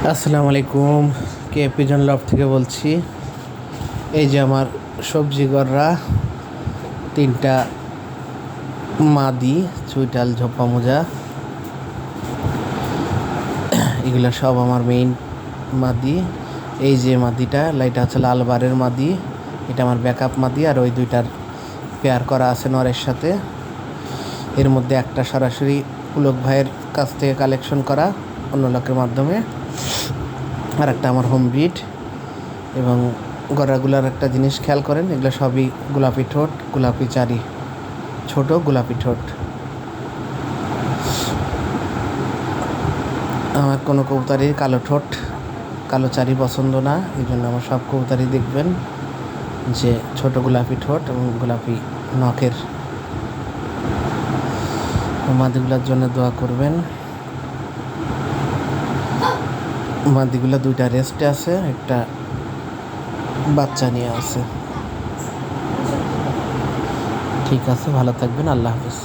আসসালামু আলাইকুম। কে pigeon loft থেকে বলছি। এই যে আমার সবজি গররা, তিনটা মাদি চুইটাল ঝোপা মোজা, এগুলো সব আমার মেইন মাদি। এই যে মাদিটা, এটা হচ্ছে লালবারের মাদি, এটা আমার ব্যাকআপ মাদি। আর ওই দুইটার পেয়ার করা আছে নরের সাথে। এর মধ্যে একটা সরাসরি পুলক ভাইয়ের কাছ থেকে কালেকশন করা অন্য লোকের মাধ্যমে, আর একটা আমার হোম ব্রিড। এবং গড়াগুলার একটা জিনিস খেয়াল করেন, এগুলো সবই গোলাপি ঠোঁট, গোলাপি চারি, ছোট গোলাপি ঠোঁট। আমার কোনো কবুতরই কালো ঠোঁট, কালো চারি পছন্দ না। এই জন্য আমার সব কবুতরই দেখবেন যে ছোট গোলাপি ঠোঁট এবং গোলাপি নখের। মাদিগুলার জন্য দোয়া করবেন। মাদিগুলা দুইটা রেস্টে আছে, একটা বাচ্চা নিয়ে আছে। ঠিক আছে, ভালো থাকবেন, আল্লাহ হাফিজ।